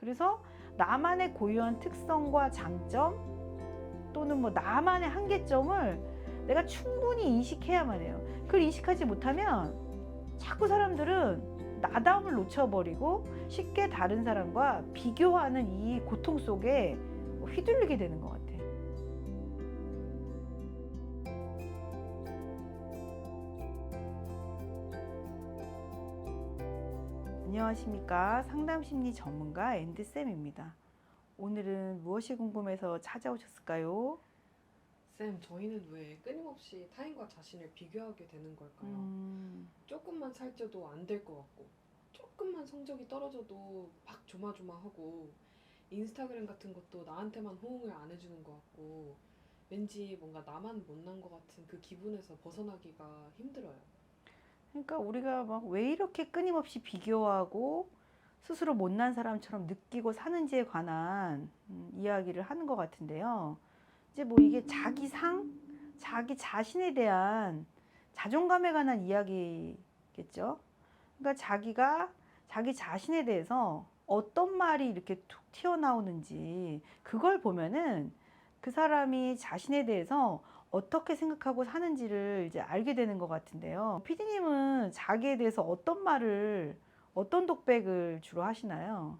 그래서 나만의 고유한 특성과 장점 또는 뭐 나만의 한계점을 내가 충분히 인식해야만 해요. 그걸 인식하지 못하면 자꾸 사람들은 나다움을 놓쳐버리고 쉽게 다른 사람과 비교하는 이 고통 속에 휘둘리게 되는 것 같아요. 안녕하십니까. 상담심리 전문가 앤드쌤입니다. 오늘은 무엇이 궁금해서 찾아오셨을까요? 쌤, 저희는 왜 끊임없이 타인과 자신을 비교하게 되는 걸까요? 조금만 살쪄도 안 될 것 같고, 조금만 성적이 떨어져도 막 조마조마하고, 인스타그램 같은 것도 나한테만 호응을 안 해주는 것 같고, 왠지 뭔가 나만 못난 것 같은 그 기분에서 벗어나기가 힘들어요. 그러니까 우리가 막 왜 이렇게 끊임없이 비교하고 스스로 못난 사람처럼 느끼고 사는지에 관한 이야기를 하는 것 같은데요. 이제 뭐 이게 자기 상, 자기 자신에 대한 자존감에 관한 이야기겠죠. 그러니까 자기가 자기 자신에 대해서 어떤 말이 이렇게 툭 튀어나오는지 그걸 보면은 그 사람이 자신에 대해서 어떻게 생각하고 사는지를 이제 알게 되는 것 같은데요. 피디님은 자기에 대해서 어떤 말을, 어떤 독백을 주로 하시나요?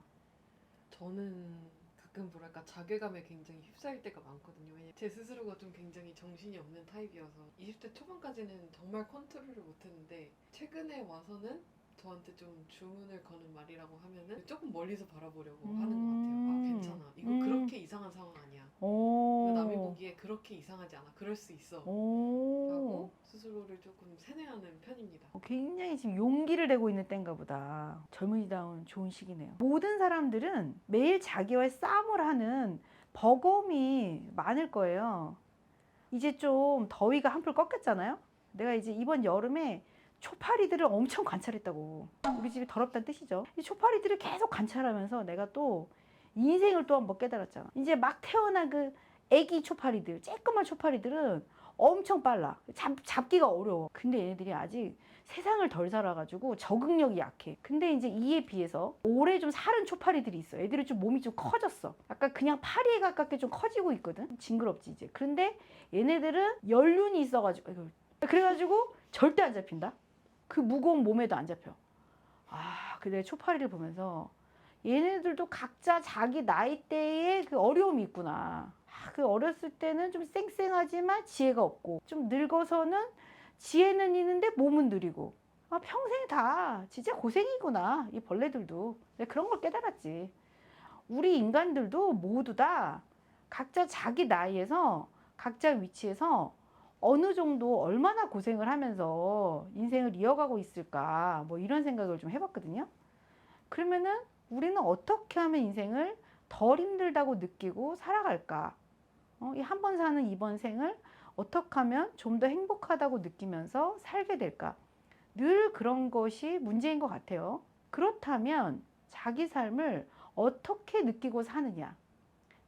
저는 가끔 뭐랄까 자괴감에 굉장히 휩싸일 때가 많거든요. 왜냐면 제 스스로가 좀 굉장히 정신이 없는 타입이어서 20대 초반까지는 정말 컨트롤을 못했는데 최근에 와서는 저한테 좀 주문을 거는 말이라고 하면은 조금 멀리서 바라보려고 하는 것 같아요. 아, 괜찮아. 이거 그렇게 이상한 상황 아니야. 이거 남이 오, 보기에 그렇게 이상하지 않아. 그럴 수 있어. 오. 라고 스스로를 조금 세뇌하는 편입니다. 굉장히 지금 용기를 내고 있는 때인가 보다. 젊은이다운 좋은 시기네요. 모든 사람들은 매일 자기와의 싸움을 하는 버거움이 많을 거예요. 이제 좀 더위가 한풀 꺾였잖아요. 내가 이제 이번 여름에 초파리들을 엄청 관찰했다고. 우리 집이 더럽다는 뜻이죠. 이 초파리들을 계속 관찰하면서 내가 또 인생을 또 한번 깨달았잖아. 이제 막 태어난 그 애기 초파리들, 쬐끄만 초파리들은 엄청 빨라. 잡기가 어려워. 근데 얘네들이 아직 세상을 덜 살아가지고 적응력이 약해. 근데 이제 이에 비해서 올해 좀 살은 초파리들이 있어. 애들이 좀 몸이 좀 커졌어. 약간 그냥 파리에 가깝게 좀 커지고 있거든. 징그럽지 이제. 그런데 얘네들은 연륜이 있어가지고 그래가지고 절대 안 잡힌다. 그 무거운 몸에도 안 잡혀. 아, 근데 초파리를 보면서 얘네들도 각자 자기 나이대의 그 어려움이 있구나. 아, 그 어렸을 때는 좀 쌩쌩하지만 지혜가 없고, 좀 늙어서는 지혜는 있는데 몸은 느리고. 아, 평생 다 진짜 고생이구나. 이 벌레들도. 내가 그런 걸 깨달았지. 우리 인간들도 모두 다 각자 자기 나이에서 각자 위치에서 어느 정도 얼마나 고생을 하면서 인생을 이어가고 있을까 뭐 이런 생각을 좀 해봤거든요. 그러면은 우리는 어떻게 하면 인생을 덜 힘들다고 느끼고 살아갈까? 이 한 번 사는 이번 생을 어떻게 하면 좀 더 행복하다고 느끼면서 살게 될까? 늘 그런 것이 문제인 것 같아요. 그렇다면 자기 삶을 어떻게 느끼고 사느냐?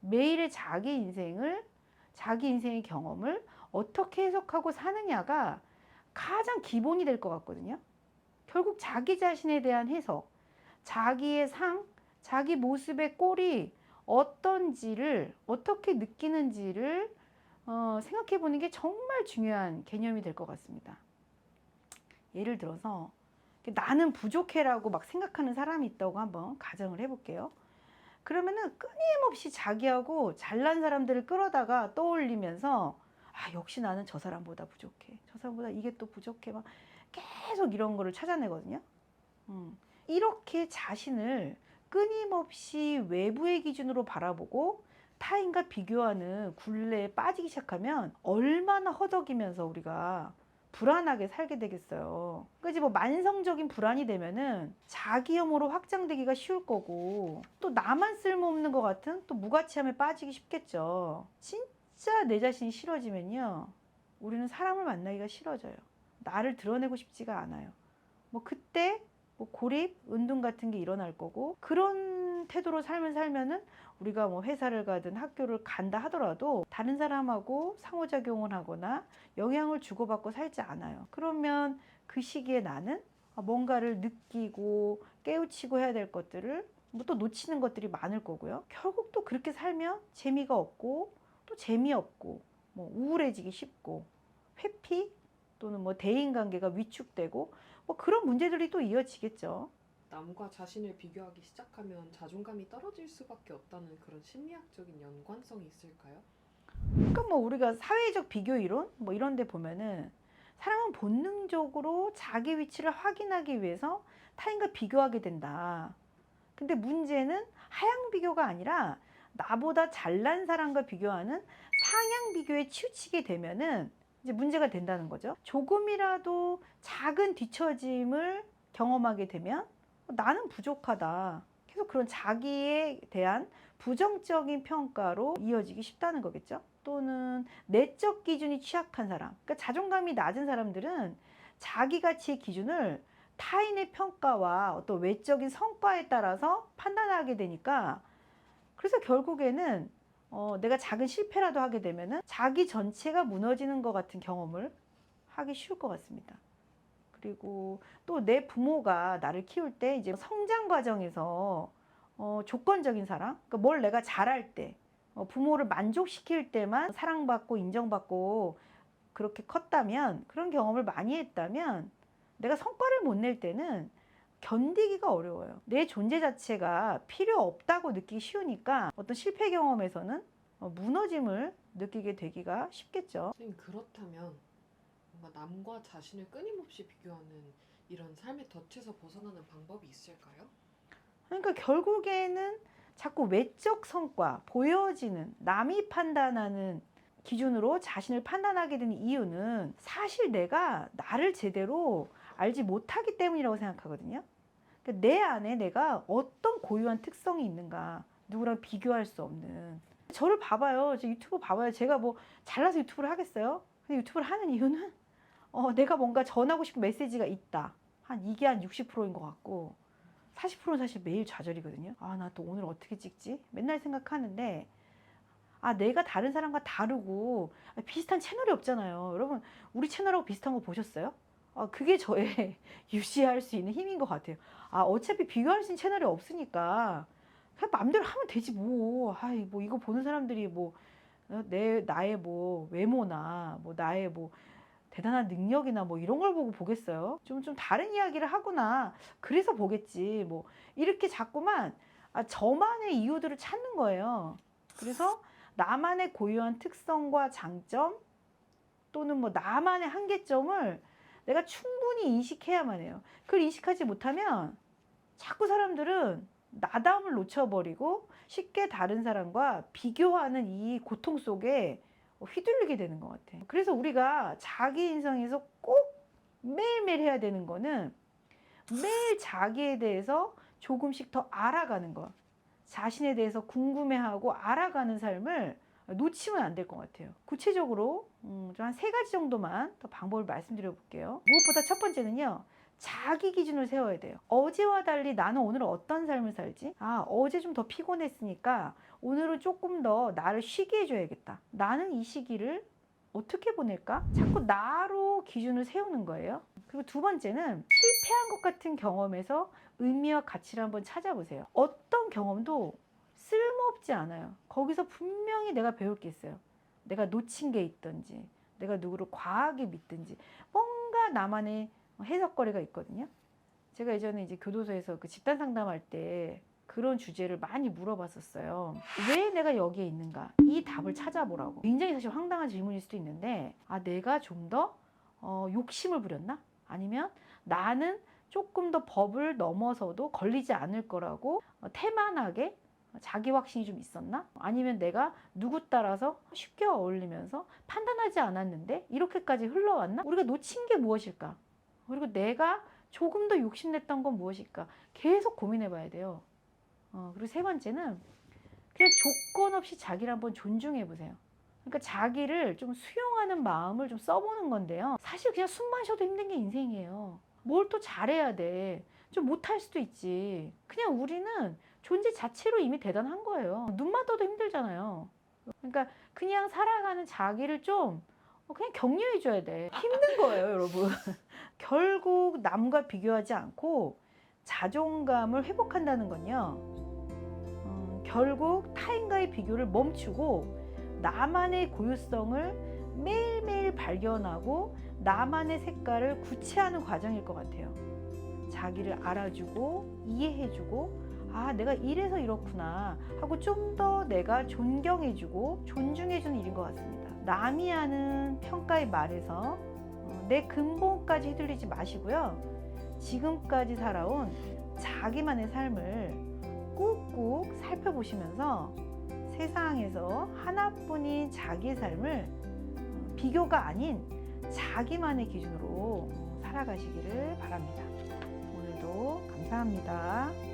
매일의 자기 인생의 경험을 어떻게 해석하고 사느냐가 가장 기본이 될 것 같거든요. 결국 자기 자신에 대한 해석, 자기의 상, 자기 모습의 꼴이 어떤지를, 어떻게 느끼는지를 생각해 보는 게 정말 중요한 개념이 될 것 같습니다. 예를 들어서 나는 부족해라고 막 생각하는 사람이 있다고 한번 가정을 해볼게요. 그러면은 끊임없이 자기하고 잘난 사람들을 끌어다가 떠올리면서 아, 역시 나는 저 사람보다 부족해. 저 사람보다 이게 또 부족해. 막 계속 이런 거를 찾아내거든요. 이렇게 자신을 끊임없이 외부의 기준으로 바라보고 타인과 비교하는 굴레에 빠지기 시작하면 얼마나 허덕이면서 우리가 불안하게 살게 되겠어요. 그지 뭐 만성적인 불안이 되면은 자기 혐오로 확장되기가 쉬울 거고 또 나만 쓸모없는 것 같은 또 무가치함에 빠지기 쉽겠죠. 진짜 내 자신이 싫어지면요. 우리는 사람을 만나기가 싫어져요. 나를 드러내고 싶지가 않아요. 뭐 그때 뭐 고립, 은둔 같은 게 일어날 거고 그런 태도로 삶을 살면은 우리가 뭐 회사를 가든 학교를 간다 하더라도 다른 사람하고 상호작용을 하거나 영향을 주고받고 살지 않아요. 그러면 그 시기에 나는 뭔가를 느끼고 깨우치고 해야 될 것들을 뭐 또 놓치는 것들이 많을 거고요. 결국 또 그렇게 살면 재미가 없고 또 재미없고 뭐 우울해지기 쉽고 회피 또는 뭐 대인관계가 위축되고 뭐 그런 문제들이 또 이어지겠죠. 남과 자신을 비교하기 시작하면 자존감이 떨어질 수밖에 없다는 그런 심리학적인 연관성이 있을까요? 그러니까 뭐 우리가 사회적 비교 이론 뭐 이런 데 보면은 사람은 본능적으로 자기 위치를 확인하기 위해서 타인과 비교하게 된다. 근데 문제는 하향 비교가 아니라 나보다 잘난 사람과 비교하는 상향 비교에 치우치게 되면은 이제 문제가 된다는 거죠. 조금이라도 작은 뒤처짐을 경험하게 되면 나는 부족하다. 계속 그런 자기에 대한 부정적인 평가로 이어지기 쉽다는 거겠죠. 또는 내적 기준이 취약한 사람, 그러니까 자존감이 낮은 사람들은 자기 가치의 기준을 타인의 평가와 어떤 외적인 성과에 따라서 판단하게 되니까 그래서 결국에는 내가 작은 실패라도 하게 되면은 자기 전체가 무너지는 것 같은 경험을 하기 쉬울 것 같습니다. 그리고 또 내 부모가 나를 키울 때 이제 성장 과정에서 조건적인 사랑, 그러니까 뭘 내가 잘할 때 부모를 만족시킬 때만 사랑받고 인정받고 그렇게 컸다면 그런 경험을 많이 했다면 내가 성과를 못 낼 때는 견디기가 어려워요. 내 존재 자체가 필요 없다고 느끼기 쉬우니까 어떤 실패 경험에서는 무너짐을 느끼게 되기가 쉽겠죠. 선생님, 그렇다면 뭔가 남과 자신을 끊임없이 비교하는 이런 삶의 덫에서 벗어나는 방법이 있을까요? 그러니까 결국에는 자꾸 외적 성과, 보여지는 남이 판단하는 기준으로 자신을 판단하게 된 이유는 사실 내가 나를 제대로 알지 못하기 때문이라고 생각하거든요. 그러니까 내 안에 내가 어떤 고유한 특성이 있는가, 누구랑 비교할 수 없는. 저를 봐봐요. 저 유튜브 봐봐요. 제가 뭐 잘나서 유튜브를 하겠어요? 근데 유튜브를 하는 이유는 내가 뭔가 전하고 싶은 메시지가 있다. 이게 한 60%인 것 같고 40%는 사실 매일 좌절이거든요. 나 또 오늘 어떻게 찍지? 맨날 생각하는데 내가 다른 사람과 다르고 비슷한 채널이 없잖아요. 여러분 우리 채널하고 비슷한 거 보셨어요? 그게 저의 유지할 수 있는 힘인 것 같아요. 어차피 비교할 수 있는 채널이 없으니까 그냥 마음대로 하면 되지 뭐. 뭐 이거 보는 사람들이 뭐 나의 뭐 외모나 뭐 나의 뭐 대단한 능력이나 뭐 이런 걸 보고 보겠어요? 좀 다른 이야기를 하구나. 그래서 보겠지. 뭐 이렇게 자꾸만 저만의 이유들을 찾는 거예요. 그래서 나만의 고유한 특성과 장점 또는 뭐 나만의 한계점을 내가 충분히 인식해야만 해요. 그걸 인식하지 못하면 자꾸 사람들은 나담을 놓쳐버리고 쉽게 다른 사람과 비교하는 이 고통 속에 휘둘리게 되는 것 같아요. 그래서 우리가 자기 인성에서 꼭 매일매일 해야 되는 거는 매일 자기에 대해서 조금씩 더 알아가는 것. 자신에 대해서 궁금해하고 알아가는 삶을 놓치면 안 될 것 같아요. 구체적으로 좀 한 3가지 정도만 더 방법을 말씀드려 볼게요. 무엇보다 첫 번째는요. 자기 기준을 세워야 돼요. 어제와 달리 나는 오늘 어떤 삶을 살지? 어제 좀 더 피곤했으니까 오늘은 조금 더 나를 쉬게 해줘야겠다. 나는 이 시기를 어떻게 보낼까? 자꾸 나로 기준을 세우는 거예요. 그리고 두 번째는 실패한 것 같은 경험에서 의미와 가치를 한번 찾아보세요. 어떤 경험도 쓸모없지 않아요. 거기서 분명히 내가 배울 게 있어요. 내가 놓친 게 있든지, 내가 누구를 과하게 믿든지, 뭔가 나만의 해석거리가 있거든요. 제가 예전에 이제 교도소에서 그 집단 상담할 때 그런 주제를 많이 물어봤었어요. 왜 내가 여기에 있는가? 이 답을 찾아보라고. 굉장히 사실 황당한 질문일 수도 있는데, 내가 좀 더 욕심을 부렸나? 아니면 나는 조금 더 법을 넘어서도 걸리지 않을 거라고 태만하게 자기 확신이 좀 있었나? 아니면 내가 누구 따라서 쉽게 어울리면서 판단하지 않았는데 이렇게까지 흘러왔나? 우리가 놓친 게 무엇일까? 그리고 내가 조금 더 욕심냈던 건 무엇일까? 계속 고민해 봐야 돼요. 그리고 세 번째는 그냥 조건 없이 자기를 한번 존중해 보세요. 그러니까 자기를 좀 수용하는 마음을 좀 써보는 건데요. 사실 그냥 숨만 쉬어도 힘든 게 인생이에요. 뭘 또 잘해야 돼. 좀 못할 수도 있지. 그냥 우리는 존재 자체로 이미 대단한 거예요. 눈만 떠도 힘들잖아요. 그러니까 그냥 살아가는 자기를 좀 그냥 격려해 줘야 돼. 힘든 거예요, 여러분. 결국 남과 비교하지 않고 자존감을 회복한다는 건요. 결국 타인과의 비교를 멈추고 나만의 고유성을 매일매일 발견하고 나만의 색깔을 구체하는 과정일 것 같아요. 자기를 알아주고 이해해주고 아, 내가 이래서 이렇구나 하고 좀 더 내가 존경해주고 존중해주는 일인 것 같습니다. 남이 하는 평가의 말에서 내 근본까지 휘둘리지 마시고요. 지금까지 살아온 자기만의 삶을 꾹꾹 살펴보시면서 세상에서 하나뿐인 자기의 삶을 비교가 아닌 자기만의 기준으로 살아가시기를 바랍니다. 오늘도 감사합니다.